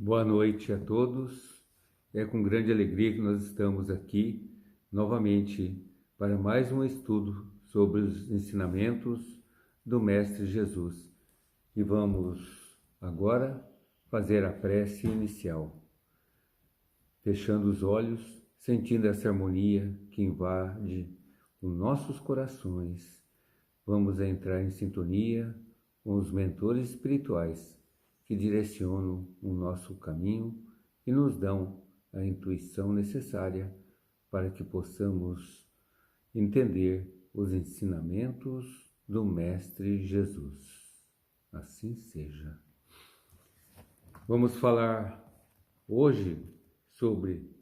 Boa noite a todos. É com grande alegria que nós estamos aqui novamente para mais um estudo sobre os ensinamentos do Mestre Jesus. E vamos agora fazer a prece inicial, fechando os olhos, sentindo essa harmonia que invade os nossos corações. Vamos entrar em sintonia com os mentores espirituais que direcionam o nosso caminho e nos dão a intuição necessária para que possamos entender os ensinamentos do Mestre Jesus. Assim seja. Vamos falar hoje sobre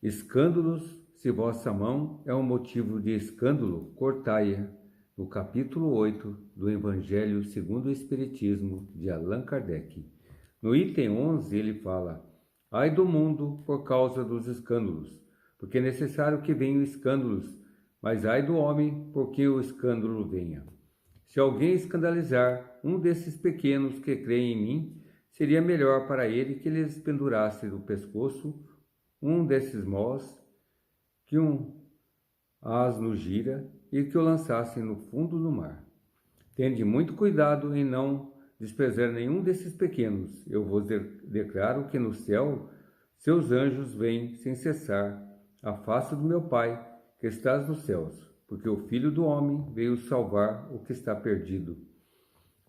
escândalos. Se vossa mão é um motivo de escândalo, cortai-a, no capítulo 8 do Evangelho segundo o Espiritismo de Allan Kardec. No item 11 ele fala: ai do mundo por causa dos escândalos, porque é necessário que venham escândalos, mas ai do homem porque o escândalo venha. Se alguém escandalizar um desses pequenos que creem em mim, seria melhor para ele que lhes pendurasse do pescoço um desses mós, que um asno gira e que o lançassem no fundo do mar. Tende muito cuidado em não desprezar nenhum desses pequenos. Eu vos declaro que no céu seus anjos vêm sem cessar à face do meu Pai que estás nos céus, porque o Filho do Homem veio salvar o que está perdido.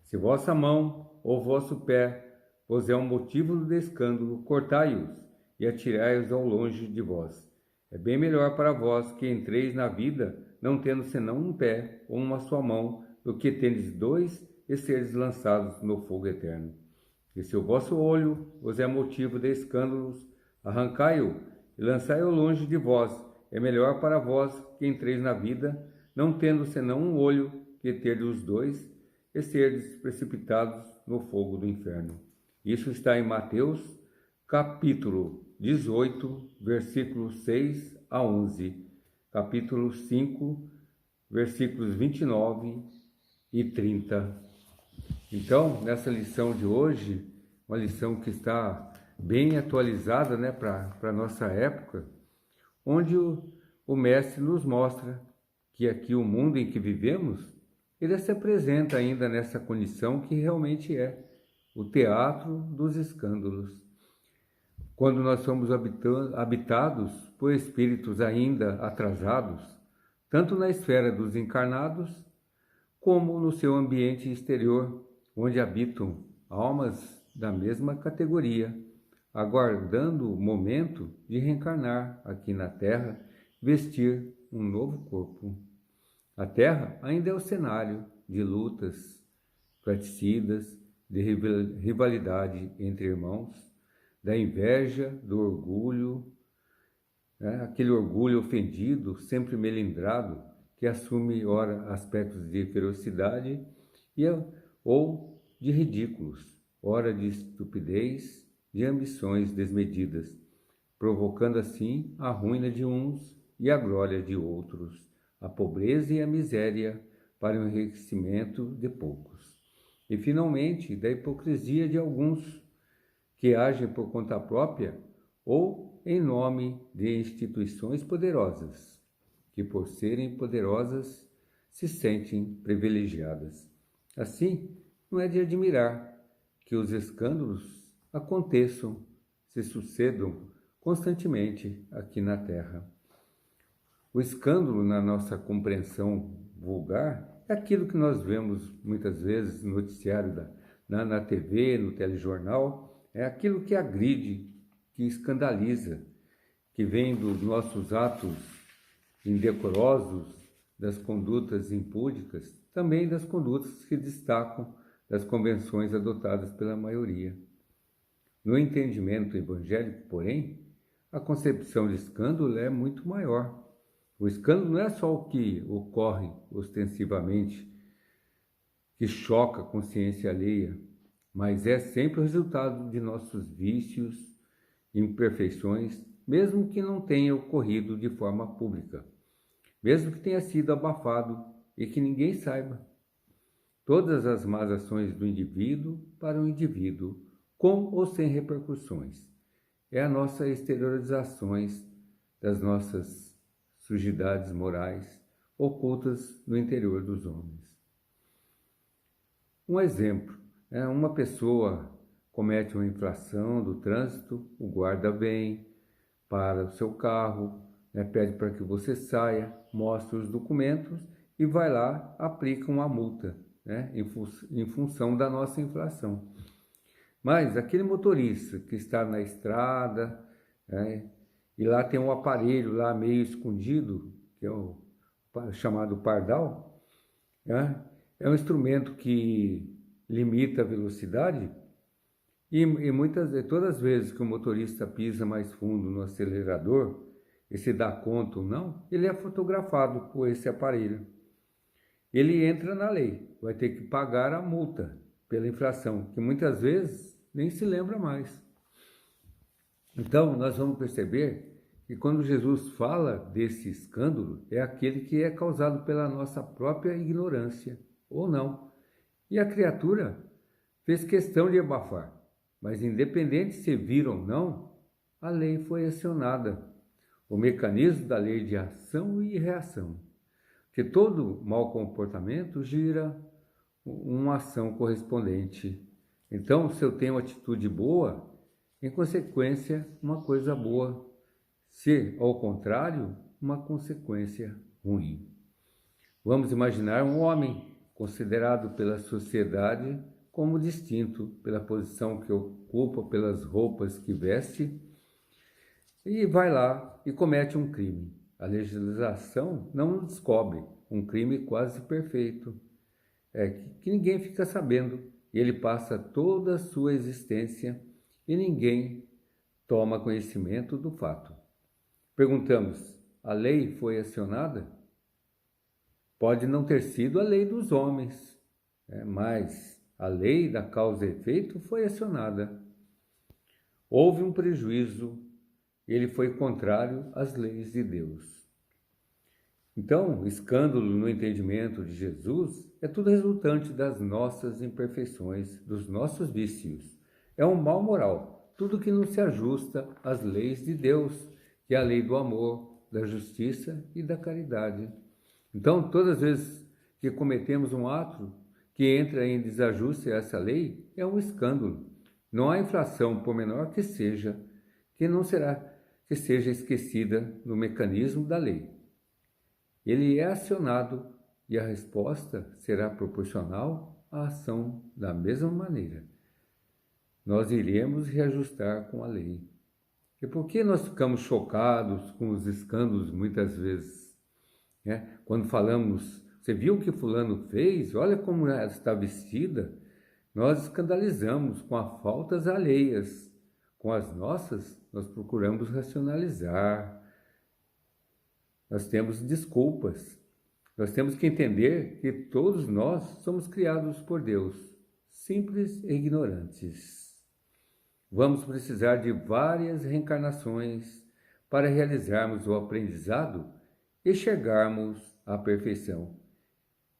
Se vossa mão ou vosso pé vos é um motivo de escândalo, cortai-os e atirai-os ao longe de vós. É bem melhor para vós que entreis na vida não tendo senão um pé ou uma só mão, do que tendes dois e seres lançados no fogo eterno. E se o vosso olho vos é motivo de escândalos, arrancai-o e lançai-o longe de vós. É melhor para vós que entreis na vida não tendo senão um olho, que terdes os dois e seres precipitados no fogo do inferno. Isso está em Mateus, capítulo 18, versículos 6 a 11, capítulo 5, versículos 29 e 30. Então, nessa lição de hoje, uma lição que está bem atualizada, para a nossa época, onde o Mestre nos mostra que aqui o mundo em que vivemos, ele se apresenta ainda nessa condição que realmente é o teatro dos escândalos. Quando nós somos habitados por espíritos ainda atrasados, tanto na esfera dos encarnados, como no seu ambiente exterior, onde habitam almas da mesma categoria, aguardando o momento de reencarnar aqui na Terra, vestir um novo corpo. A Terra ainda é o cenário de lutas fratricidas, de rivalidade entre irmãos, da inveja, do orgulho, aquele orgulho ofendido, sempre melindrado, que assume ora aspectos de ferocidade ou de ridículos, ora de estupidez, de ambições desmedidas, provocando assim a ruína de uns e a glória de outros, a pobreza e a miséria para o enriquecimento de poucos. E finalmente da hipocrisia de alguns, que agem por conta própria ou em nome de instituições poderosas, que por serem poderosas se sentem privilegiadas. Assim, não é de admirar que os escândalos aconteçam, se sucedam constantemente aqui na Terra. O escândalo, na nossa compreensão vulgar, é aquilo que nós vemos muitas vezes no noticiário na TV, no telejornal. É aquilo que agride, que escandaliza, que vem dos nossos atos indecorosos, das condutas impúdicas, também das condutas que destacam das convenções adotadas pela maioria. No entendimento evangélico, porém, a concepção de escândalo é muito maior. O escândalo não é só o que ocorre ostensivamente, que choca a consciência alheia, mas é sempre o resultado de nossos vícios, imperfeições, mesmo que não tenha ocorrido de forma pública, mesmo que tenha sido abafado e que ninguém saiba. Todas as más ações do indivíduo para o indivíduo, com ou sem repercussões. É a nossa exteriorizações das nossas sujidades morais ocultas no interior dos homens. Um exemplo, uma pessoa comete uma infração do trânsito, o guarda vem, para o seu carro, pede para que você saia, mostra os documentos e vai lá, aplica uma multa, em função da nossa infração. Mas aquele motorista que está na estrada, e lá tem um aparelho lá meio escondido, que é o chamado pardal, é um instrumento que limita a velocidade e todas as vezes que o motorista pisa mais fundo no acelerador, e se dá conta ou não, ele é fotografado por esse aparelho. Ele entra na lei, vai ter que pagar a multa pela infração, que muitas vezes nem se lembra mais. Então, nós vamos perceber que quando Jesus fala desse escândalo, é aquele que é causado pela nossa própria ignorância, ou não. E a criatura fez questão de abafar, mas independente se viram ou não, a lei foi acionada. O mecanismo da lei de ação e reação. Que todo mau comportamento gira uma ação correspondente. Então, se eu tenho uma atitude boa, em consequência, uma coisa boa. Se, ao contrário, uma consequência ruim. Vamos imaginar um homem considerado pela sociedade como distinto, pela posição que ocupa, pelas roupas que veste, e vai lá e comete um crime. A legislação não descobre um crime quase perfeito, que ninguém fica sabendo. Ele passa toda a sua existência e ninguém toma conhecimento do fato. Perguntamos, a lei foi acionada? Pode não ter sido a lei dos homens, mas a lei da causa e efeito foi acionada. Houve um prejuízo, ele foi contrário às leis de Deus. Então, escândalo no entendimento de Jesus é tudo resultante das nossas imperfeições, dos nossos vícios. É um mal moral, tudo que não se ajusta às leis de Deus, que é a lei do amor, da justiça e da caridade. Então, todas as vezes que cometemos um ato que entra em desajuste a essa lei, é um escândalo. Não há infração, por menor que seja, que não será que seja esquecida no mecanismo da lei. Ele é acionado e a resposta será proporcional à ação da mesma maneira. Nós iremos reajustar com a lei. E por que nós ficamos chocados com os escândalos muitas vezes? Quando falamos, você viu o que fulano fez? Olha como ela está vestida. Nós escandalizamos com as faltas alheias. Com as nossas, nós procuramos racionalizar. Nós temos desculpas. Nós temos que entender que todos nós somos criados por Deus, simples e ignorantes. Vamos precisar de várias reencarnações para realizarmos o aprendizado e chegarmos à perfeição.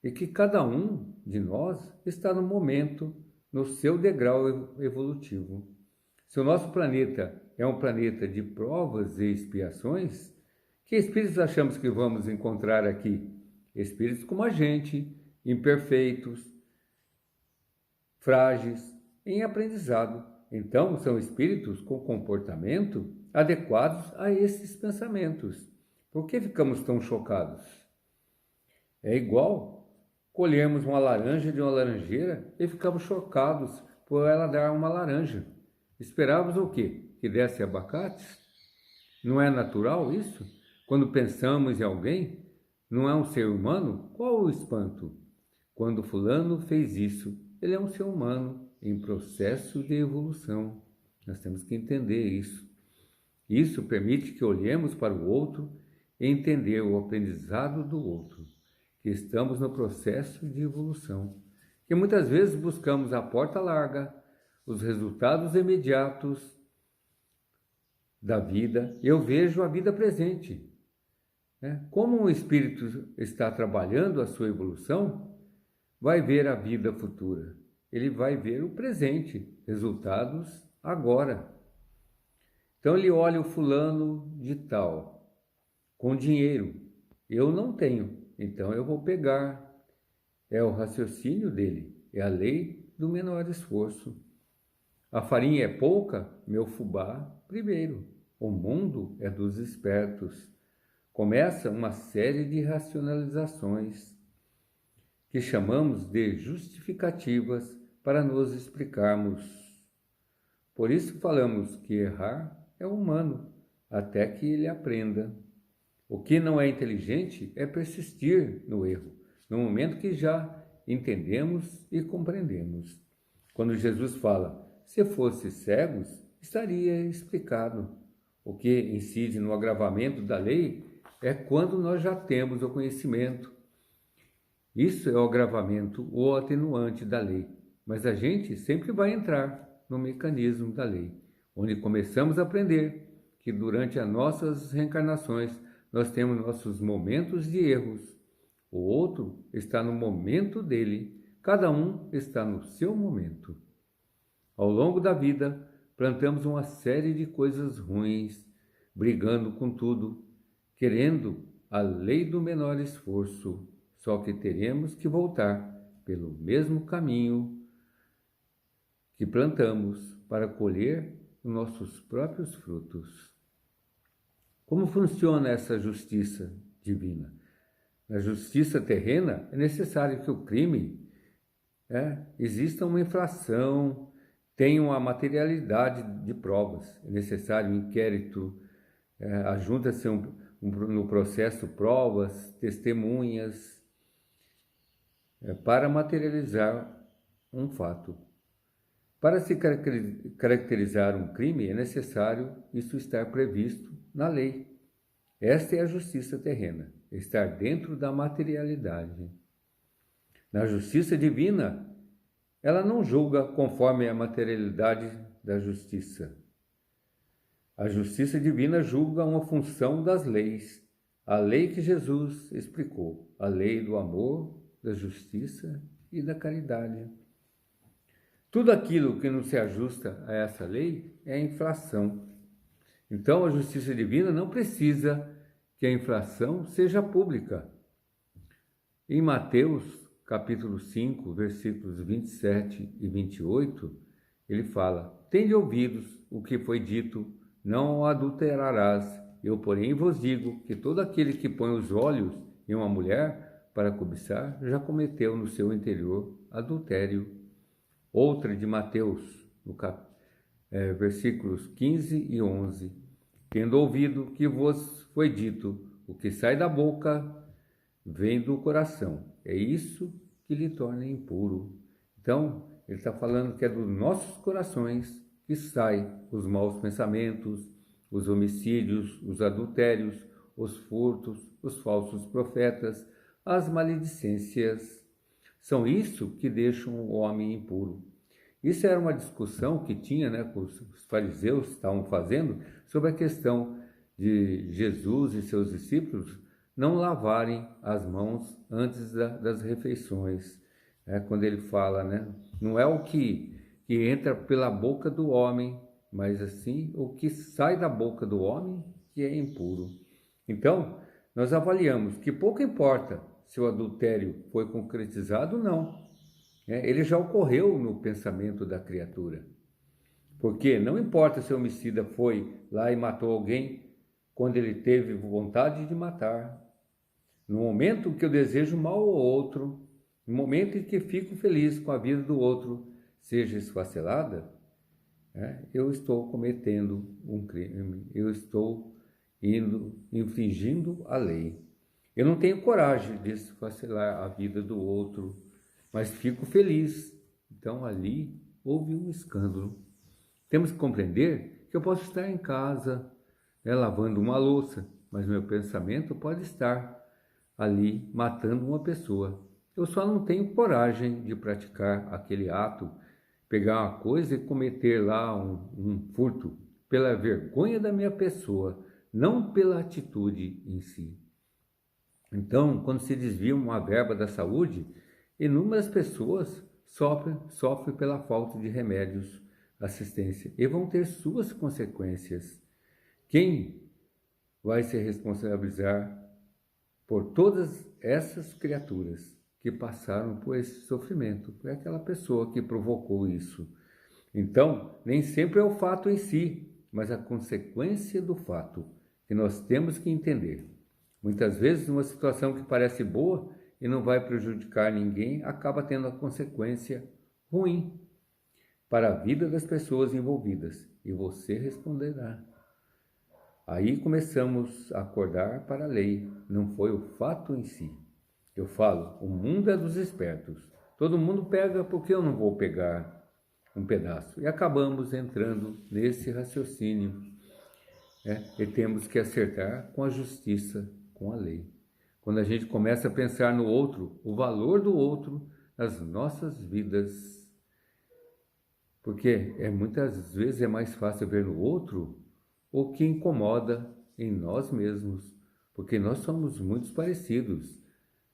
E que cada um de nós está no momento, no seu degrau evolutivo. Se o nosso planeta é um planeta de provas e expiações, que espíritos achamos que vamos encontrar aqui? Espíritos como a gente, imperfeitos, frágeis, em aprendizado. Então, são espíritos com comportamento adequados a esses pensamentos. Por que ficamos tão chocados? É igual colhermos uma laranja de uma laranjeira e ficamos chocados por ela dar uma laranja. Esperávamos o quê? Que desse abacates? Não é natural isso? Quando pensamos em alguém, não é um ser humano? Qual o espanto? Quando fulano fez isso, ele é um ser humano em processo de evolução. Nós temos que entender isso. Isso permite que olhemos para o outro e entender o aprendizado do outro, que estamos no processo de evolução, que muitas vezes buscamos a porta larga, os resultados imediatos da vida. Eu vejo a vida presente. Como um espírito está trabalhando a sua evolução, vai ver a vida futura. Ele vai ver o presente, resultados agora. Então ele olha o fulano de tal, com dinheiro. Eu não tenho, então eu vou pegar. É o raciocínio dele, é a lei do menor esforço. A farinha é pouca, meu fubá primeiro. O mundo é dos espertos. Começa uma série de racionalizações que chamamos de justificativas para nos explicarmos. Por isso falamos que errar é humano, até que ele aprenda. O que não é inteligente é persistir no erro, no momento que já entendemos e compreendemos. Quando Jesus fala, se fosse cegos, estaria explicado. O que incide no agravamento da lei é quando nós já temos o conhecimento. Isso é o agravamento ou atenuante da lei. Mas a gente sempre vai entrar no mecanismo da lei, onde começamos a aprender que durante as nossas reencarnações nós temos nossos momentos de erros. O outro está no momento dele, cada um está no seu momento. Ao longo da vida, plantamos uma série de coisas ruins, brigando com tudo, querendo a lei do menor esforço, só que teremos que voltar pelo mesmo caminho que plantamos para colher os nossos próprios frutos. Como funciona essa justiça divina? Na justiça terrena, é necessário que o crime exista uma infração, tenha uma materialidade de provas. É necessário um inquérito, ajunta-se no processo provas, testemunhas, para materializar um fato. Para se caracterizar um crime, é necessário isso estar previsto na lei. Esta é a justiça terrena, estar dentro da materialidade. Na justiça divina, ela não julga conforme a materialidade da justiça. A justiça divina julga uma função das leis, a lei que Jesus explicou, a lei do amor, da justiça e da caridade. Tudo aquilo que não se ajusta a essa lei é infração. Então, a justiça divina não precisa que a infração seja pública. Em Mateus, capítulo 5, versículos 27 e 28, ele fala, tende ouvidos o que foi dito, não adulterarás. Eu, porém, vos digo que todo aquele que põe os olhos em uma mulher para cobiçar, já cometeu no seu interior adultério. Outra de Mateus, versículos 15 e 11. Tendo ouvido que vos foi dito, o que sai da boca vem do coração. É isso que lhe torna impuro. Então, ele está falando que é dos nossos corações que saem os maus pensamentos, os homicídios, os adultérios, os furtos, os falsos profetas, as maledicências. São isso que deixam o homem impuro. Isso era uma discussão que tinha, que os fariseus estavam fazendo sobre a questão de Jesus e seus discípulos não lavarem as mãos antes das refeições. Quando ele fala, não é o que entra pela boca do homem, mas assim o que sai da boca do homem que é impuro. Então, nós avaliamos que pouco importa se o adultério foi concretizado ou não. Ele já ocorreu no pensamento da criatura. Porque não importa se o homicida foi lá e matou alguém quando ele teve vontade de matar. No momento que eu desejo mal ao outro, no momento em que fico feliz com a vida do outro, seja esfacelada, eu estou cometendo um crime, eu estou infringindo a lei. Eu não tenho coragem de esfacelar a vida do outro, mas fico feliz. Então ali houve um escândalo. Temos que compreender que eu posso estar em casa, lavando uma louça, mas meu pensamento pode estar ali matando uma pessoa. Eu só não tenho coragem de praticar aquele ato, pegar uma coisa e cometer lá um furto, pela vergonha da minha pessoa, não pela atitude em si. Então, quando se desvia uma verba da saúde, inúmeras pessoas sofrem pela falta de remédios, assistência e vão ter suas consequências. Quem vai se responsabilizar por todas essas criaturas que passaram por esse sofrimento? Foi aquela pessoa que provocou isso. Então, nem sempre é o fato em si, mas a consequência do fato que nós temos que entender. Muitas vezes, uma situação que parece boa e não vai prejudicar ninguém, acaba tendo a consequência ruim para a vida das pessoas envolvidas, e você responderá. Aí começamos a acordar para a lei, não foi o fato em si. Eu falo, o mundo é dos espertos. Todo mundo pega, porque eu não vou pegar um pedaço? E acabamos entrando nesse raciocínio, e temos que acertar com a justiça, com a lei. Quando a gente começa a pensar no outro, o valor do outro nas nossas vidas, porque muitas vezes é mais fácil ver no outro o que incomoda em nós mesmos, porque nós somos muito parecidos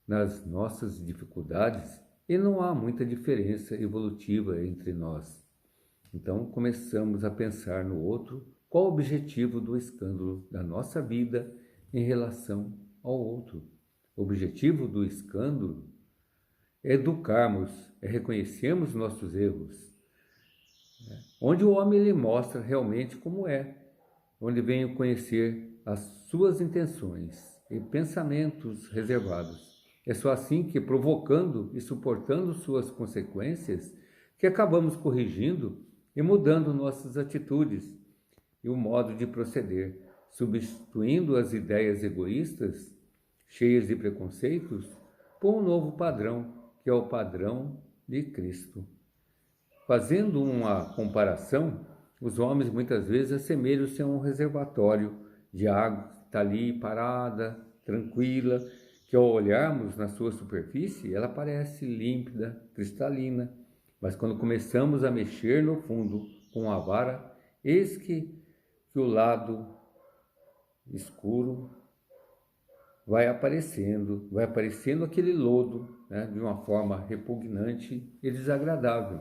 nas nossas dificuldades e não há muita diferença evolutiva entre nós. Então começamos a pensar no outro, qual o objetivo do escândalo da nossa vida em relação ao outro. O objetivo do escândalo é educarmos, é reconhecermos nossos erros, onde o homem ele mostra realmente como é, onde venho conhecer as suas intenções e pensamentos reservados. É só assim que, provocando e suportando suas consequências, que acabamos corrigindo e mudando nossas atitudes e o modo de proceder, substituindo as ideias egoístas, cheias de preconceitos, por um novo padrão, que é o padrão de Cristo. Fazendo uma comparação, os homens muitas vezes assemelham-se a um reservatório de água que está ali parada, tranquila, que ao olharmos na sua superfície, ela parece límpida, cristalina, mas quando começamos a mexer no fundo com a vara, eis que o lado escuro vai aparecendo aquele lodo, de uma forma repugnante e desagradável,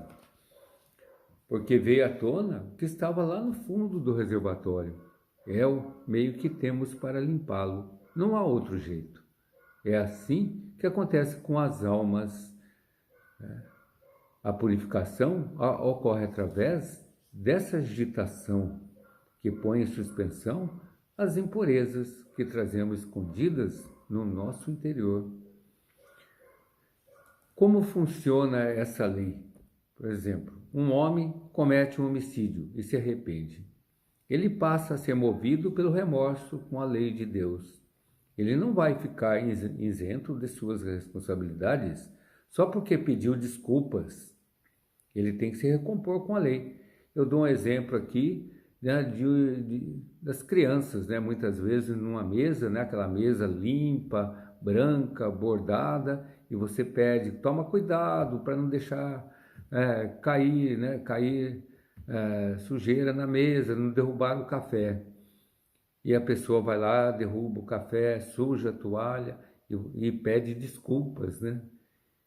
porque veio à tona o que estava lá no fundo do reservatório. É o meio que temos para limpá-lo, não há outro jeito. É assim que acontece com as almas. A purificação ocorre através dessa agitação que põe em suspensão as impurezas que trazemos escondidas no nosso interior. Como funciona essa lei? Por exemplo, um homem comete um homicídio e se arrepende. Ele passa a ser movido pelo remorso com a lei de Deus. Ele não vai ficar isento de suas responsabilidades só porque pediu desculpas. Ele tem que se recompor com a lei. Eu dou um exemplo aqui, das crianças, muitas vezes numa mesa, aquela mesa limpa, branca, bordada, e você pede, toma cuidado para não deixar cair sujeira na mesa, não derrubar o café. E a pessoa vai lá, derruba o café, suja a toalha e pede desculpas,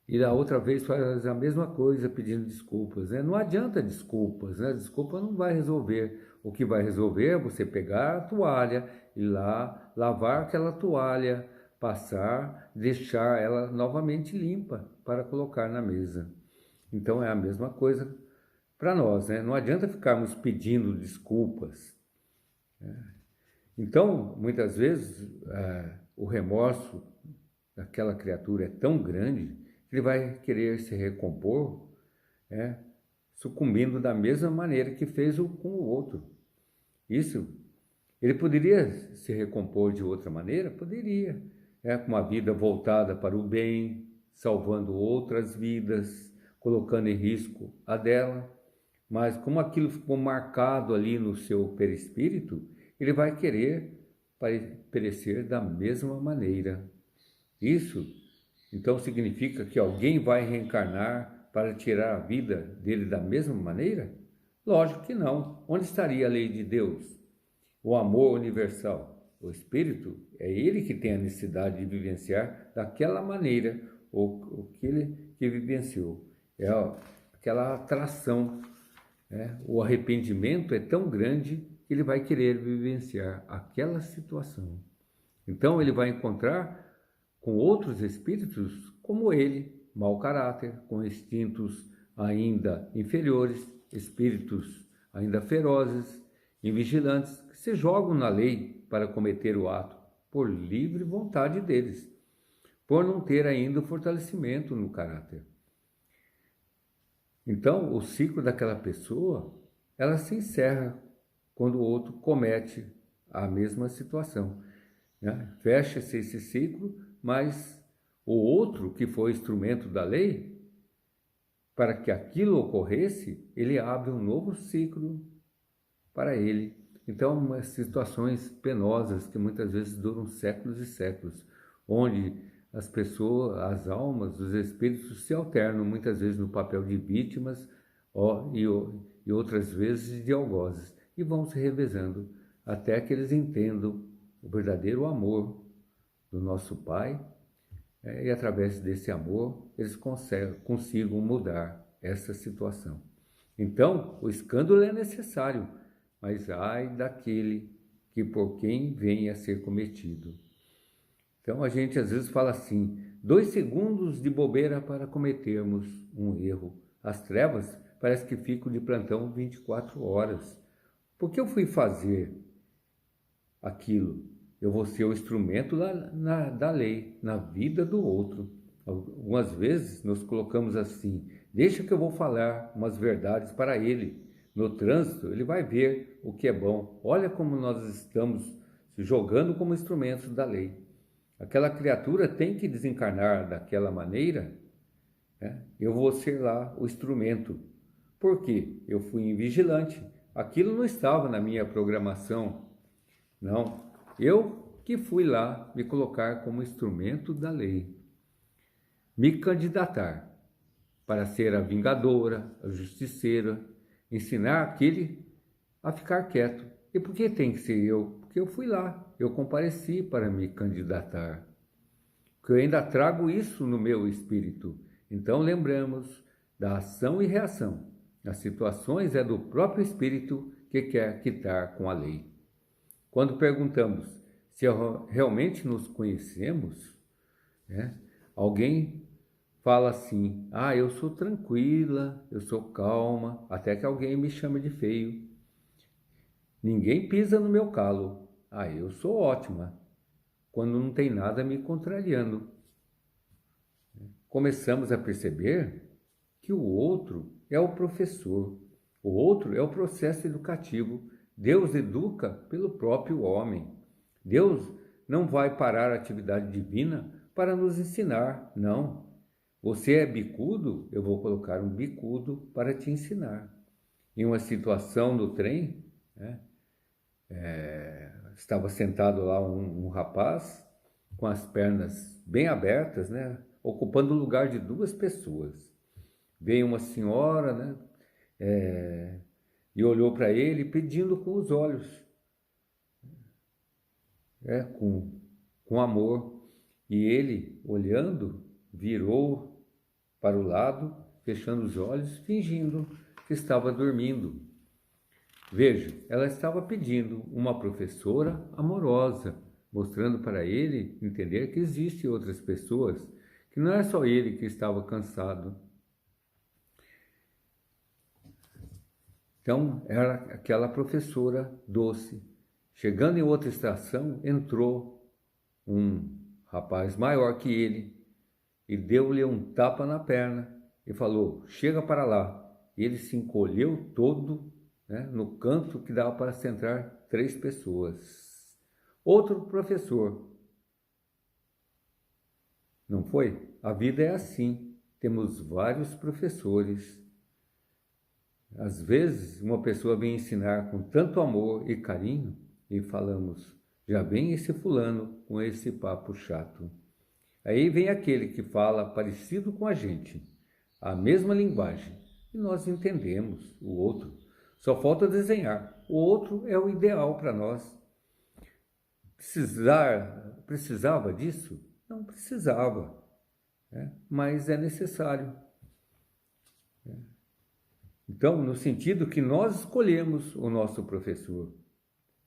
E da outra vez faz a mesma coisa pedindo desculpas, Não adianta desculpas, Desculpa não vai resolver. O que vai resolver é você pegar a toalha, ir lá, lavar aquela toalha, passar, deixar ela novamente limpa para colocar na mesa. Então é a mesma coisa para nós, Não adianta ficarmos pedindo desculpas. Então, muitas vezes, o remorso daquela criatura é tão grande que ele vai querer se recompor, sucumbindo da mesma maneira que fez com o outro. Isso, ele poderia se recompor de outra maneira? Poderia, com uma vida voltada para o bem, salvando outras vidas, colocando em risco a dela, mas como aquilo ficou marcado ali no seu perispírito, ele vai querer perecer da mesma maneira. Isso, então, significa que alguém vai reencarnar para tirar a vida dele da mesma maneira? Lógico que não. Onde estaria a lei de Deus? O amor universal. O Espírito é ele que tem a necessidade de vivenciar daquela maneira o que ele vivenciou. É aquela atração O arrependimento é tão grande que ele vai querer vivenciar aquela situação. Então ele vai encontrar com outros espíritos como ele, mau caráter, com instintos ainda inferiores, espíritos ainda ferozes, invigilantes, que se jogam na lei para cometer o ato por livre vontade deles, por não ter ainda o fortalecimento no caráter. Então, o ciclo daquela pessoa, ela se encerra quando o outro comete a mesma situação, né? Fecha-se esse ciclo, mas o outro que foi instrumento da lei, para que aquilo ocorresse, ele abre um novo ciclo para ele. Então, umas situações penosas que muitas vezes duram séculos e séculos, onde as pessoas, as almas, os espíritos se alternam, muitas vezes no papel de vítimas e outras vezes de algozes, e vão se revezando até que eles entendam o verdadeiro amor do nosso Pai, e através desse amor eles consigam mudar essa situação. Então, o escândalo é necessário, mas ai daquele que por quem venha a ser cometido. Então a gente às vezes fala assim, 2 segundos de bobeira para cometermos um erro. As trevas parece que ficam de plantão 24 horas. Por que eu fui fazer aquilo? Eu vou ser o instrumento da lei, na vida do outro. Algumas vezes nos colocamos assim, deixa que eu vou falar umas verdades para ele. No trânsito, ele vai ver o que é bom. Olha como nós estamos se jogando como instrumentos da lei. Aquela criatura tem que desencarnar daquela maneira, né? Eu vou ser lá o instrumento. Por quê? Eu fui invigilante. Aquilo não estava na minha programação. Não. Eu que fui lá me colocar como instrumento da lei. Me candidatar para ser a vingadora, a justiceira, ensinar aquele a ficar quieto. E por que tem que ser eu? Porque eu fui lá, eu compareci para me candidatar. Porque eu ainda trago isso no meu espírito. Então lembramos da ação e reação. As situações é do próprio espírito que quer quitar com a lei. Quando perguntamos se realmente nos conhecemos, né, alguém fala assim, eu sou tranquila, eu sou calma, até que alguém me chama de feio. Ninguém pisa no meu calo. Eu sou ótima, quando não tem nada me contrariando. Começamos a perceber que o outro é o professor, o outro é o processo educativo. Deus educa pelo próprio homem. Deus não vai parar a atividade divina para nos ensinar, não. Você é bicudo, eu vou colocar um bicudo para te ensinar. Em uma situação no trem, né, estava sentado lá um rapaz com as pernas bem abertas, né, ocupando o lugar de 2 pessoas. Veio uma senhora, né, e olhou para ele pedindo com os olhos, com amor. E ele, olhando, virou para o lado, fechando os olhos, fingindo que estava dormindo. Veja, ela estava pedindo uma professora amorosa, mostrando para ele entender que existem outras pessoas, que não é só ele que estava cansado. Então, era aquela professora doce. Chegando em outra estação, entrou um rapaz maior que ele e deu-lhe um tapa na perna e falou, chega para lá. E ele se encolheu todo, né, no canto que dava para sentar 3 pessoas. Outro professor. Não foi? A vida é assim. Temos vários professores. Às vezes, uma pessoa vem ensinar com tanto amor e carinho e falamos, já vem esse fulano com esse papo chato. Aí vem aquele que fala parecido com a gente, a mesma linguagem, e nós entendemos o outro. Só falta desenhar. O outro é o ideal para nós. Precisava disso? Não precisava, né? Mas é necessário. Então, no sentido que nós escolhemos o nosso professor,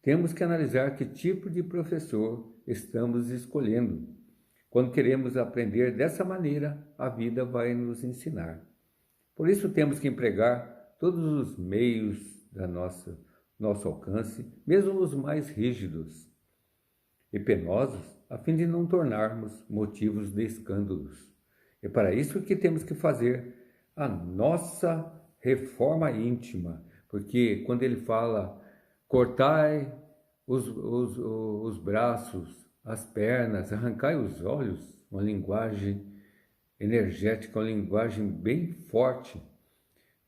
temos que analisar que tipo de professor estamos escolhendo. Quando queremos aprender dessa maneira, a vida vai nos ensinar. Por isso temos que empregar todos os meios da nosso alcance, mesmo os mais rígidos e penosos, a fim de não tornarmos motivos de escândalos. É para isso que temos que fazer a nossa reforma íntima, porque quando ele fala cortai os braços, as pernas, arrancai os olhos, uma linguagem energética, uma linguagem bem forte,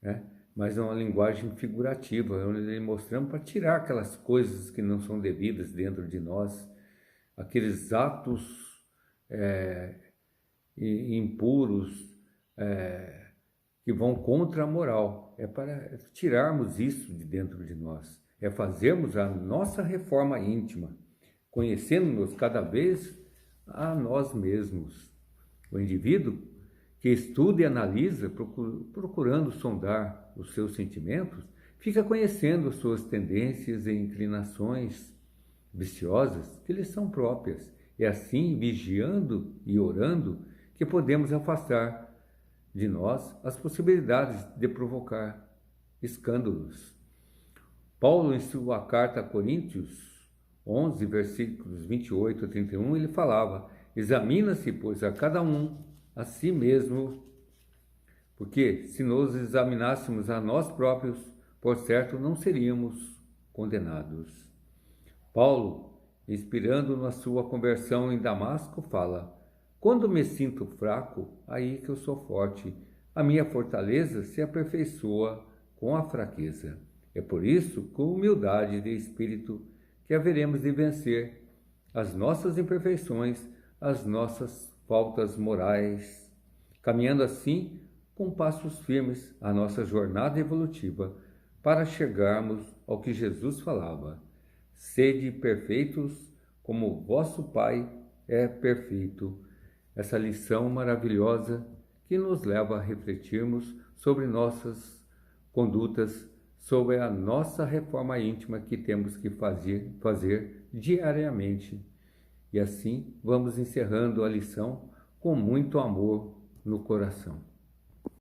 né? Mas é uma linguagem figurativa, onde ele mostramos para tirar aquelas coisas que não são devidas dentro de nós, aqueles atos impuros que vão contra a moral. É para tirarmos isso de dentro de nós, é fazermos a nossa reforma íntima, conhecendo-nos cada vez a nós mesmos. O indivíduo que estuda e analisa, procurando sondar os seus sentimentos, fica conhecendo as suas tendências e inclinações viciosas que lhe são próprias. É assim, vigiando e orando, que podemos afastar de nós as possibilidades de provocar escândalos. Paulo, em sua carta a Coríntios 11, versículos 28 a 31, ele falava: examina-se, pois, a cada um a si mesmo, porque se nos examinássemos a nós próprios, por certo não seríamos condenados. Paulo, inspirando na sua conversão em Damasco, fala: quando me sinto fraco, aí que eu sou forte. A minha fortaleza se aperfeiçoa com a fraqueza. É por isso, com humildade de espírito, que haveremos de vencer as nossas imperfeições, as nossas faltas morais, caminhando assim com passos firmes a nossa jornada evolutiva para chegarmos ao que Jesus falava: sede perfeitos como vosso Pai é perfeito. Essa lição maravilhosa que nos leva a refletirmos sobre nossas condutas, sobre a nossa reforma íntima que temos que fazer diariamente. E assim vamos encerrando a lição com muito amor no coração.